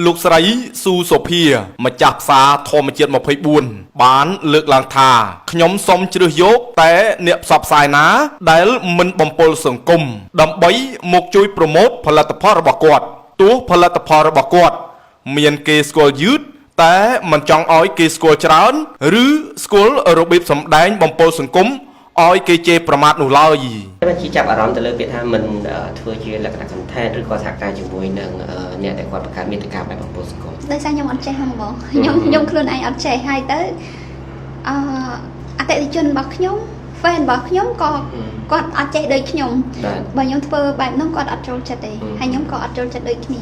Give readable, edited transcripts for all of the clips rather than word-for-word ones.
លោកស្រីស៊ូសូភីម្ចាស់ផ្សារធម្មជាតិ24បានលើកឡើងថាខ្ញុំសូមជ្រើសយកតែអ្នកផ្សព្វផ្សាយណាដែលមិនបំពុលសង្គមដើម្បីមកជួយប្រម៉ូទផលិតផលរបស់គាត់ទោះផលិតផលរបស់គាត់មានគេស្គាល់យឺតតែមិនចង់ឲ្យគេស្គាល់ច្រើនឬស្គាល់របៀបសម្ដែងបំពុលសង្គមឲ្យគេជេរប្រមាថនោះឡើយជាចាប់អារម្មណ៍ទៅលើពាក្យថាមិនធ្វើជាលក្ខណៈ content ឬក៏សហការជាមួយនឹងអ្នកដែលគាត់បង្កើតមាតិកាបែបបំពុលសង្គមដោយសារខ្ញុំអត់ចេះហ្នឹងបងខ្ញុំខ្លួនឯងអត់ចេះហើយទៅអតិថិជនរបស់ខ្ញុំ fan របស់ខ្ញុំក៏គាត់អត់ចេះដូចខ្ញុំបើខ្ញុំធ្វើបែបហ្នឹងគាត់អត់ចូលចិត្តទេហើយខ្ញុំក៏អត់ចូលចិត្តដូចគ្នា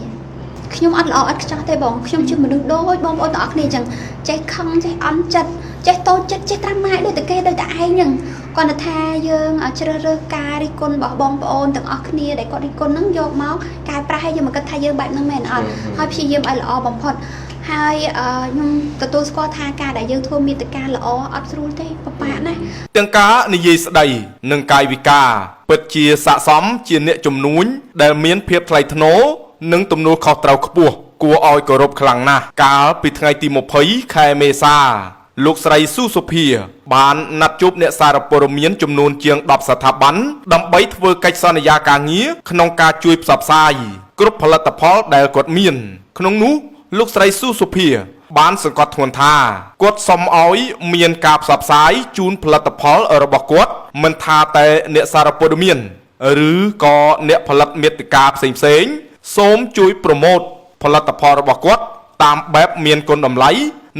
ខ្ញុំអត់ល្អអត់ខ្ចោះទេបងខ្ញុំជាមនុស្សដូចបងប្អូនទាំងអស់គ្នាអញ្ចឹងចេះខឹងចេះអន់ចិត្តចេះតូចចិត្តចេះត្រាំម៉ែដូចតែគេដូចតែឯងហ្នឹងគាត់ថាយើងជ្រើសរើសការរិះគន់របស់បងប្អូនទាំងអស់គ្នាដែលគាត់រិះគន់ហ្នឹងយកមកកែប្រែឲ្យយើងមកគិតថាយើងបែបហ្នឹងមែនអត់ហើយព្យាយាមឲ្យល្អបំផុតហើយខ្ញុំទទួលស្គាល់ថាការដែលយើងធ្វើមាតិកាល្អអត់ស្រួលទេពិបាកណាស់ទាំងការនិយាយស្ដីនិងកាយវិការពិតជាស័ក្តិសមជាអ្នកជំនួញដែលមានភាពថ្លៃថ្នូរនិងទំនួលខុសត្រូវខ្ពស់គួរឲ្យគោរពខ្លាំងណាស់កាលពីថ្ងៃទី20ខែមេសាលោកស្រីស៊ូសូភីបានណាត់ជួបអ្នកសារព័ត៌មានចំនួនជាង10ស្ថាប័នដើម្បីធ្វើកិច្ចសន្យាការងារក្នុងការជួយផ្សព្វផ្សាយគ្រប់ផលិតផលដែលគាត់មានក្នុងនោះលោកស្រីស៊ូសូភីបានសង្កត់ធ្ងន់ថាគាត់សុំឲ្យមានការផ្សព្វផ្សាយជូនផលិតផលរបស់គាត់មិនថាតែអ្នកសារព័ត៌មានឬក៏អ្នកផលិតមាតិកាផ្សេងៗសូមជួយប្រម៉ូទផលិតផលរបស់គាត់តាមបែបមានគុណតម្លៃ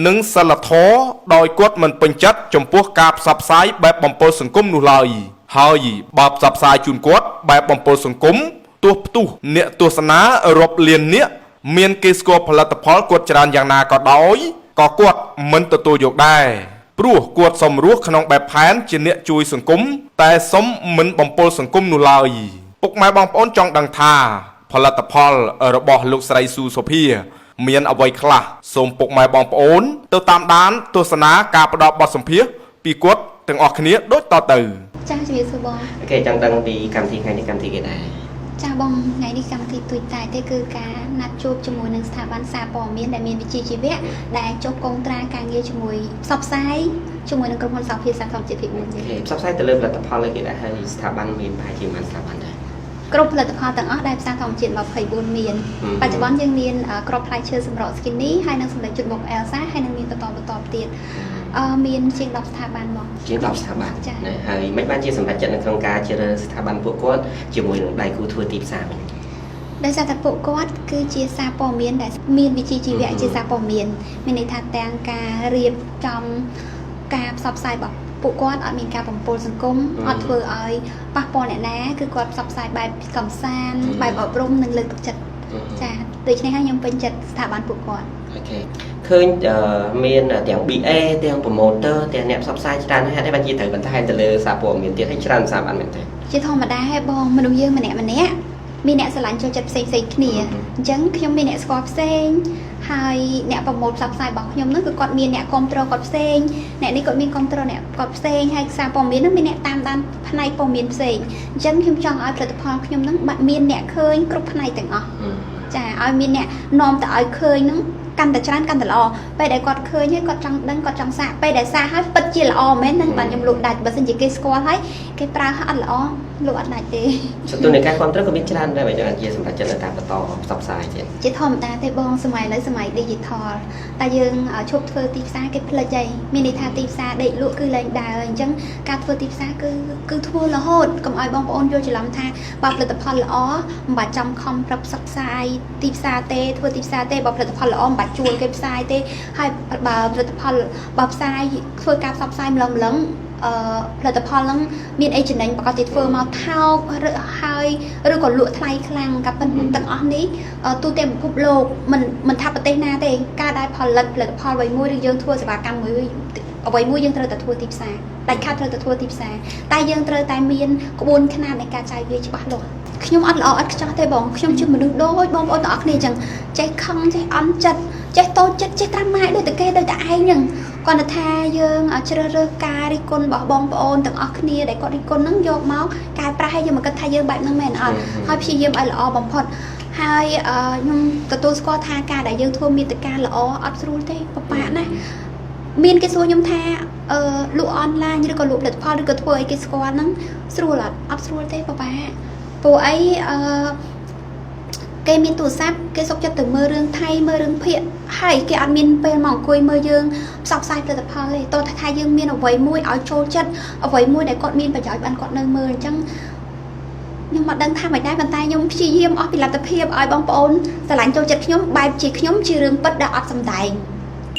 និងសិលធម៌ដោយគាត់មិនពេញចិត្តចំពោះការផ្សព្វផ្សាយបែបបំពុលសង្គមនោះឡើយហើយបើផ្សព្វផ្សាយជូនគាត់បែបបំពុលសង្គមទោះផ្ទុះអ្នកទស្សនារាប់លាននាក់មានគេស្គាល់ផលិតផលគាត់ច្រើនយ៉ាងណាក៏ដោយក៏គាត់មិនទទួលយកដែរព្រោះគាត់សុំរស់ក្នុងបែបផែនជាអ្នកជួយសង្គមតែសុំមិនបំពុលសង្គមនោះឡើយពុកម៉ែបងប្អូនចង់ដឹងថាផលិតផលរបស់លោកស្រីស៊ូសូភីមានអ្វីខ្លះសូមពុកម៉ែបងប្អូនទៅតាមដានទស្សនាការផ្ដល់បទសម្ភាសន៍ពីគាត់ទាំងអស់គ្នាដូចតទៅចា៎ជំរាបសួរបងអូខេចង់ដឹងពីកម្មវិធីថ្ងៃនេះកម្មវិធីគេដែរចាបងថ្ងៃនេះកម្មវិធីទូចតែទេគឺការណាត់ជួបជាមួយនឹងស្ថាប័នសារព័ត៌មានដែលមានវិជ្ជាជីវៈដែលចុះកុងត្រាការងារជាមួយផ្សព្វផ្សាយជាមួយនឹងក្រុមហ៊ុនសហភាពសារធម្មជាតិភាព4ទេផ្សព្វផ្សាយទៅលើផលិតផលគេដែរហើយស្ថាប័នមានប្រហែលជាមិនស្ថាប័នដែរគ្រប់ផលិតផលទាំងអស់ដែលផ្សារធម្មជាតិ24មានបច្ចុប្បន្នយើងមានក្របផ្លែឈើសម្រក់ skinny ហើយនិងសម្លេចជូតមុខ Elsa ហើយនឹងមានបន្តទៀតមានជាង10ស្ថាប័នមកជាង10ស្ថាប័នណាហើយមិនបានជាសម្រាប់ចិត្តនៅក្នុងការជ្រើសរើសស្ថាប័នពួកគាត់ជាមួយនឹងដៃគូធ្វើទីផ្សារវិញដោយសារតែពួកគាត់គឺជាសារព័ត៌មានដែលមានវិជ្ជាជីវៈជាសារព័ត៌មានមានន័យថាទាំងការរៀបចំការផ្សព្វផ្សាយរបស់ពួកគាត់អត់មានការបំពុលសង្គមអត់ធ្វើឲ្យប៉ះពាល់អ្នកណាគឺគាត់ផ្សព្វផ្សាយបែបកំសាន្តបែបអប់រំនិងលើកទឹកចិត្តចាដូច្នេះហើយខ្ញុំពេញចិត្តស្ថាប័នពួកគាត់អូខេឃើញមានទាំង BA ទាំង promoter ទាំងអ្នកផ្សព្វផ្សាយច្រើនហេតុអីបានជាត្រូវបន្ថែមទៅលើសារព័ត៌មានទៀតឲ្យច្រើនស្ថាប័នមែនទេជាធម្មតាហើយបងមនុស្សយើងម្នាក់មានអ្នកស្រឡាញ់ចូលចិត្តផ្សេងគ្នាអញ្ចឹងខ្ញុំមានអ្នកស្គាល់ផ្សេងហើយអ្នកប្រម៉ូទផ្សព្វផ្សាយរបស់ខ្ញុំហ្នឹងគឺគាត់មានអ្នកគ្រប់គ្រងគាត់ផ្សេងអ្នកនេះគាត់មានគ្រប់គ្រងអ្នកគាត់ផ្សេងហើយសារព័ត៌មានហ្នឹងមានអ្នកតាមដានផ្នែកព័ត៌មានផ្សេងអញ្ចឹងខ្ញុំចង់ឲ្យផលិតផលខ្ញុំហ្នឹងមានអ្នកឃើញគ្រប់ផ្នែកទាំងអស់ចាឲ្យមានអ្នកនាំទៅឲ្យឃើញហ្នឹងកាន់តែច្រើនកាន់តែល្អពេលដែលគាត់ឃើញហើយគាត់ចង់ដឹងគាត់ចង់សាកពេលដែលសាកហើយពិតជាល្អមែនហ្នឹងបាទខ្ញុំលក់ដាច់បើមិនជាគេស្គាល់ហើយគេប្រើអត់ល្អលក់អត់ដាច់ទេសន្ទុះនៃការគ្រប់គ្រងក៏មានច្រើនដែរបើយ៉ាងជាសម្រាប់ចិត្តតាមបន្តផ្សព្វផ្សាយទៀតជាធម្មតាទេបងសម័យឥឡូវសម័យ digital តែយើងឈប់ធ្វើទីផ្សារគេផ្លិចហើយមានន័យថាទីផ្សារដេកលក់គឺលែងដើរអញ្ចឹងការធ្វើទីផ្សារគឺធ្វើរហូតកុំឲ្យបងប្អូនយល់ច្រឡំថាបើផលិតផលល្អមិនបាច់ចំខំប្រាប់ផ្សព្វផ្សាយទីផ្សារទេធ្វើទីផ្សារទេបើផលិតផលល្អមិនបាច់ជួលគេផ្សាយទេហើយបើផលិតផលបើផ្សាយធ្វើការផ្សព្វផ្សាយម្លឹងផលិតផលហ្នឹងមានអីចំណេញប្រកាសជាធ្វើមកថោកហើយឬក៏លក់ថ្លៃខ្លាំងក៏ប៉ុន្តែទាំងអស់នេះទូទាំងពិភពលោកមិនថាប្រទេសណាទេការដែលផលិតផលអ្វីមួយឬយើងធ្វើសេវាកម្មមួយអ្វីមួយយើងត្រូវតែធ្វើទីផ្សារដាច់ខាតត្រូវតែធ្វើទីផ្សារតែយើងត្រូវតែមានក្បួនខ្នាតនៃការចាយវាយច្បាស់លាស់ខ្ញុំអត់ល្អអត់ខ្ចោះទេបងខ្ញុំជាមនុស្សដូចបងប្អូនទាំងអស់គ្នាអញ្ចឹងចេះខឹងចេះអន់ចិត្តចេះតូចចិត្តចេះត្រាំម៉ែដូចតែគេដូចតែឯងហ្នឹងគាត់ថាយើងជ្រើសរើសការរិះគន់របស់បងប្អូនទាំងអស់គ្នាដែលគាត់រិះគន់ហ្នឹងយកមកកែប្រែឲ្យយើងមកគិតថាយើងបែបហ្នឹងមែនអត់ហើយព្យាយាមឲ្យល្អបំផុតហ ហើយខ្ញុំទទួលស្គាល់ថាការដែលយើងធ្វើមេត្តាល្អអត់ស្រួលទេបបាក់ណាមានគេសួរខ្ញុំថាលក់អនឡាញឬក៏លក់ផលិតផលឬក៏ធ្វើអីគេស្គាល់ហ្នឹងស្រួលអត់ស្រួលទេបបាក់ព្រោះអីគេមានទូរស័ព្ទគេសុខចិត្តទៅមើលរឿងថៃមើលរឿងភាគហើយគេអត់មានពេលមកអង្គុយមើលយើងផ្សព្វផ្សាយផលិតផលទេតោះថាយើងមានអ្វីមួយឲ្យចូលចិត្តអ្វីមួយដែលគាត់មានប្រយោជន៍បានគាត់នៅមើលអញ្ចឹងខ្ញុំមិនដឹងថាមិនដែរប៉ុន្តែខ្ញុំព្យាយាមអស់ពីលទ្ធភាពឲ្យបងប្អូនស្រឡាញ់ចូលចិត្តខ្ញុំបែបជាខ្ញុំជារឿងពិតដែលអត់សម្ដែង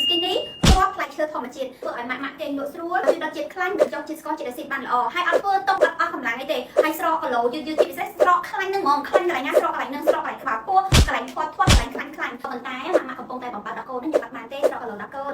ស្គីនេះគាត់ផ្លែឈើធម្មជាតិធ្វើឲ្យម៉ាក់គេងលក់ស្រួលជួយដល់ជាតិខ្លាញ់ដូចចង់ជាតិស្ករជាតិអាស៊ីតបានល្អហើយអត់ធ្វើតុកអត់កម្លាំងអីទេហើយស្រកគីឡូយឺតជាពិសេសស្រកខ្លាញ់នឹងហ្មងខ្លាញ់កន្លែងណាស្រកកន្លែងនឹងស្រកកន្លែងក្បាលពោះកន្លែងធាត់កន្លែងខ្លាញ់ប៉ុន្តែម៉ាក់កំពុងតែបំបត្តិដល់កូននឹងយកអត់បានទេស្រកគីឡូដល់កូន